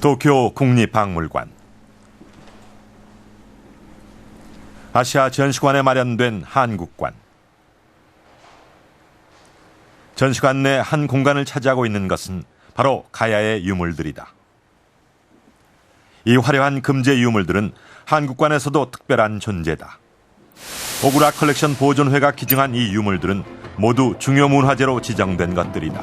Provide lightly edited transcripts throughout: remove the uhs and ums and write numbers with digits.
도쿄 국립박물관. 아시아 전시관에 마련된 한국관. 전시관 내 한 공간을 차지하고 있는 것은 바로 가야의 유물들이다. 이 화려한 금제 유물들은 한국관에서도 특별한 존재다. 오구라 컬렉션 보존회가 기증한 이 유물들은 모두 중요문화재로 지정된 것들이다.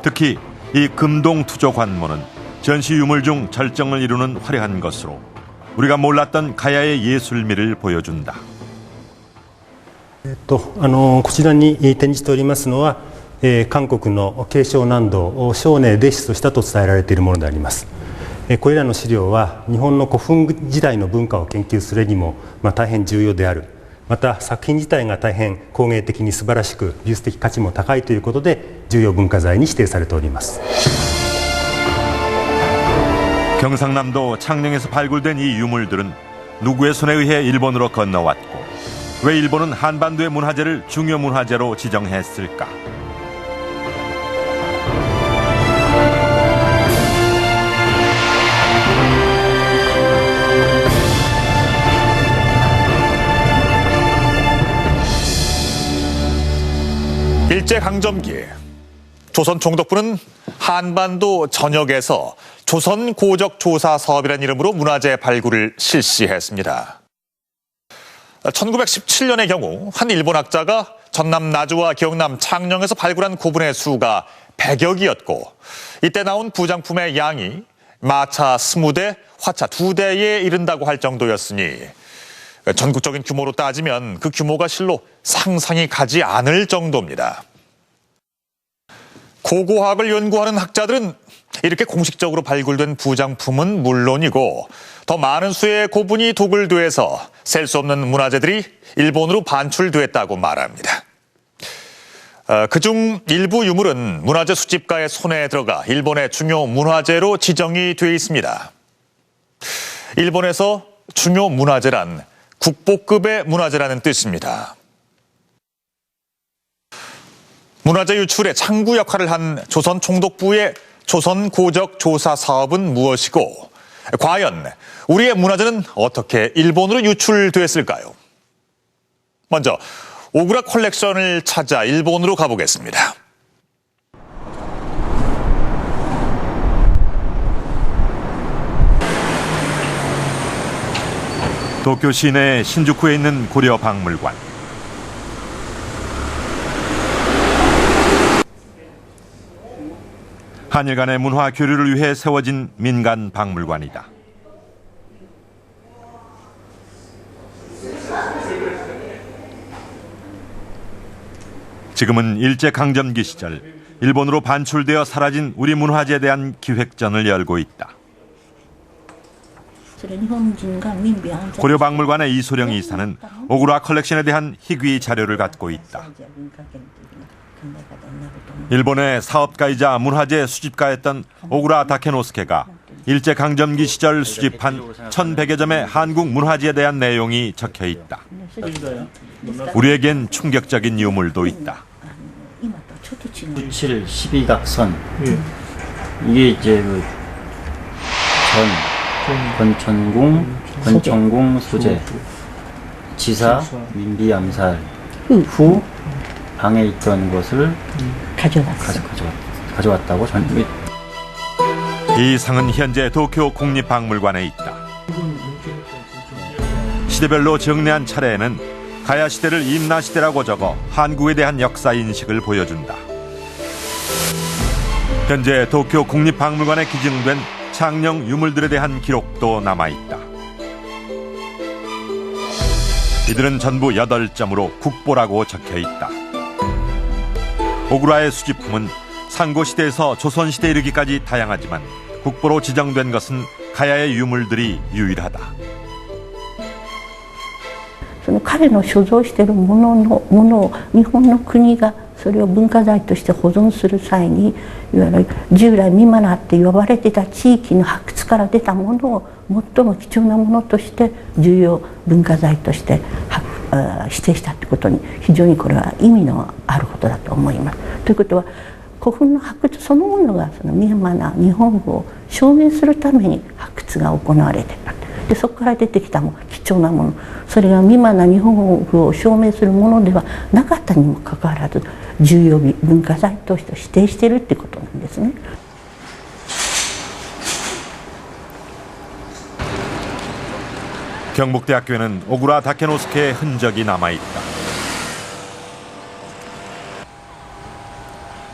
특히 이 금동투조관모는 전시 유물 중 절정을 이루는 화려한 것으로 우리가 몰랐던 가야의 예술미를 보여준다. こちらに展示しておりますのは、韓国の慶尚南道庄根で出土したと伝えられているものであります。これらの資料は日本の古墳時代の文化を研究するにも大変重要である。また作品自体が大変工芸的に素晴らしく美術的価値も高いということで重要文化財に指定されております。 경상남도 창녕에서 발굴된 이 유물들은 누구의 손에 의해 일본으로 건너왔고 왜 일본은 한반도의 문화재를 중요문화재로 지정했을까? 일제강점기 조선 총독부는 한반도 전역에서 조선 고적 조사 사업이라는 이름으로 문화재 발굴을 실시했습니다. 1917년의 경우 한 일본 학자가 전남 나주와 경남 창녕에서 발굴한 고분의 수가 100여 기였고 이때 나온 부장품의 양이 마차 20대, 화차 2대에 이른다고 할 정도였으니 전국적인 규모로 따지면 그 규모가 실로 상상이 가지 않을 정도입니다. 고고학을 연구하는 학자들은 이렇게 공식적으로 발굴된 부장품은 물론이고 더 많은 수의 고분이 도굴돼서 셀 수 없는 문화재들이 일본으로 반출됐다고 말합니다. 그중 일부 유물은 문화재 수집가의 손에 들어가 일본의 중요 문화재로 지정이 돼 있습니다. 일본에서 중요 문화재란 국보급의 문화재라는 뜻입니다. 문화재 유출의 창구 역할을 한 조선 총독부의 조선 고적 조사 사업은 무엇이고 과연 우리의 문화재는 어떻게 일본으로 유출됐을까요? 먼저 오구라 컬렉션을 찾아 일본으로 가보겠습니다. 도쿄 시내 신주쿠에 있는 고려 박물관. 한일 간의 문화 교류를 위해 세워진 민간 박물관이다. 지금은 일제강점기 시절 일본으로 반출되어 사라진 우리 문화재에 대한 기획전을 열고 있다. 고려 박물관의 이소령 이사는 오구라 컬렉션에 대한 희귀 자료를 갖고 있다. 일본의 사업가이자 문화재 수집가였던 오구라 다케노스케가 일제강점기 시절 수집한 1100여 점의 한국 문화재에 대한 내용이 적혀 있다. 우리에겐 충격적인 유물도 있다. 97 12각선. 이게 이제 그 권천공 소재, 지사 민비 암살 후 방에 있던 것을 가져왔다고 이 상은 현재 도쿄 국립박물관에 있다. 시대별로 정리한 차례에는 가야 시대를 임나 시대라고 적어 한국에 대한 역사 인식을 보여준다. 현재 도쿄 국립박물관에 기증된 창녕 유물들에 대한 기록도 남아있다. 이들은 전부 8점으로 국보라고 적혀있다. 오구라의 수집품은 상고시대에서 조선시대에 이르기까지 다양하지만 국보로 지정된 것은 가야의 유물들이 유일하다. 彼の所蔵しているものを日本の国がそれを文化財として保存する際にいわゆる従来ミマナって呼ばれていた地域の発掘から出たものを最も貴重なものとして重要文化財として指定したということに非常にこれは意味のあることだと思います。ということは古墳の発掘そのものがそのミャンマーな日本語を証明するために発掘が行われてた。でそこから出てきたもの貴重なもの、それがミャンマーな日本語を証明するものではなかったにもかかわらず重要文化財として指定しているってことなんですね。 경북대학교에는 오구라 다케노스케의 흔적이 남아있다.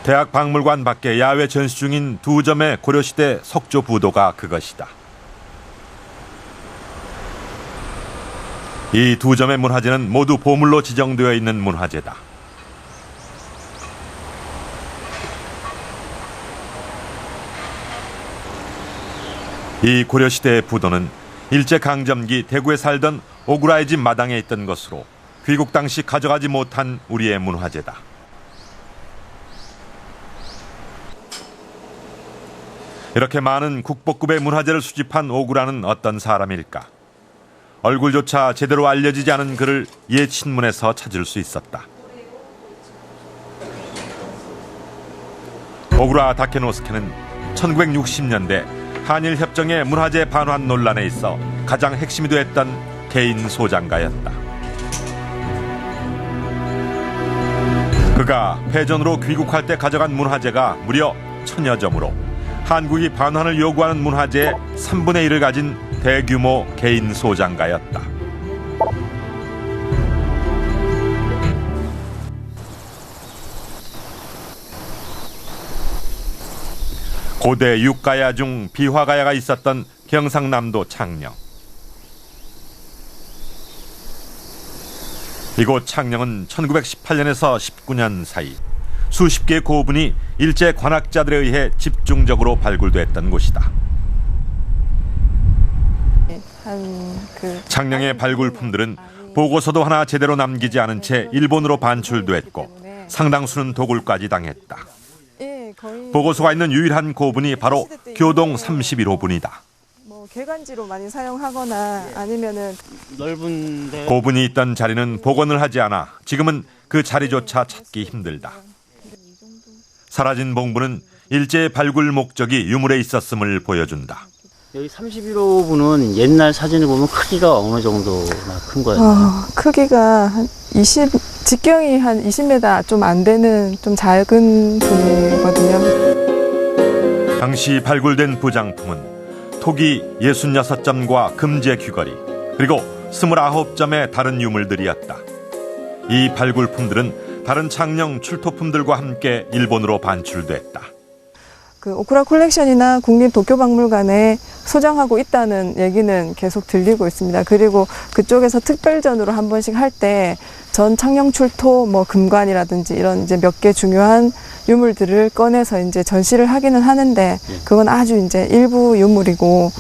대학 박물관 밖에 야외 전시 중인 두 점의 고려시대 석조 부도가 그것이다. 이 두 점의 문화재는 모두 보물로 지정되어 있는 문화재다. 이 고려시대의 부도는 일제강점기 대구에 살던 오구라의 집 마당에 있던 것으로 귀국 당시 가져가지 못한 우리의 문화재다. 이렇게 많은 국보급의 문화재를 수집한 오구라는 어떤 사람일까? 얼굴조차 제대로 알려지지 않은 그를 옛 신문에서 찾을 수 있었다. 오구라 다케노스케는 1960년대 한일협정의 문화재 반환 논란에 있어 가장 핵심이 됐던 개인 소장가였다. 그가 패전으로 귀국할 때 가져간 문화재가 무려 1000여 점으로 한국이 반환을 요구하는 문화재의 3분의 1을 가진 대규모 개인 소장가였다. 고대 육가야 중 비화가야가 있었던 경상남도 창녕. 이곳 창녕은 1918년에서 19년 사이 수십 개의 고분이 일제 관학자들에 의해 집중적으로 발굴됐던 곳이다. 창녕의 발굴품들은 보고서도 하나 제대로 남기지 않은 채 일본으로 반출됐고 상당수는 도굴까지 당했다. 보고서가 있는 유일한 고분이 바로 교동 31호분이다. 개간지로 많이 사용하거나 아니면은 넓은데 고분이 있던 자리는 복원을 하지 않아 지금은 그 자리조차 찾기 힘들다. 사라진 봉부는 일제의 발굴 목적이 유물에 있었음을 보여준다. 여기 31호분은 옛날 사진을 보면 크기가 어느 정도나 큰 거예요? 크기가 한 20, 직경이 한 20m 좀 안 되는 좀 작은 분이거든요. 당시 발굴된 부장품은 토기 66점과 금제 귀걸이 그리고 29점의 다른 유물들이었다. 이 발굴품들은 다른 창녕 출토품들과 함께 일본으로 반출됐다. 그 오쿠라 콜렉션이나 국립도쿄박물관에 소장하고 있다는 얘기는 계속 들리고 있습니다. 그리고 그쪽에서 특별전으로 한 번씩 할 때 전 창녕 출토 뭐 금관이라든지 이런 이제 몇 개 중요한 유물들을 꺼내서 이제 전시를 하기는 하는데 그건 아주 이제 일부 유물이고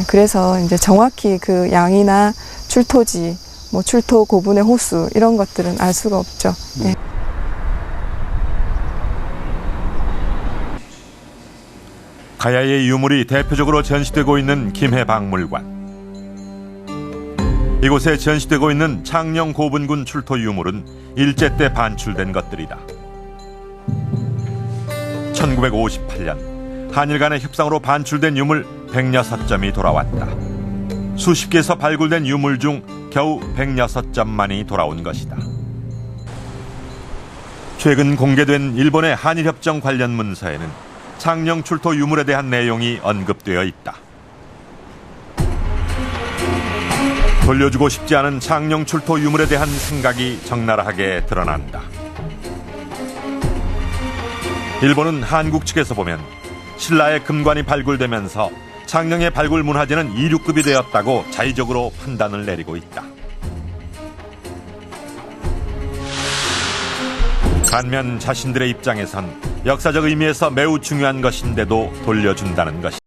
그래서 이제 정확히 그 양이나 출토지 뭐 출토 고분의 호수 이런 것들은 알 수가 없죠. 가야의 유물이 대표적으로 전시되고 있는 김해박물관. 이곳에 전시되고 있는 창녕 고분군 출토 유물은 일제 때 반출된 것들이다. 1958년 한일 간의 협상으로 반출된 유물 106점이 돌아왔다. 수십 개에서 발굴된 유물 중 겨우 106점만이 돌아온 것이다. 최근 공개된 일본의 한일협정 관련 문서에는 창녕 출토 유물에 대한 내용이 언급되어 있다. 돌려주고 싶지 않은 창녕 출토 유물에 대한 생각이 적나라하게 드러난다. 일본은 한국 측에서 보면 신라의 금관이 발굴되면서 창녕의 발굴 문화재는 이류급이 되었다고 자의적으로 판단을 내리고 있다. 반면 자신들의 입장에선 역사적 의미에서 매우 중요한 것인데도 돌려준다는 것이다.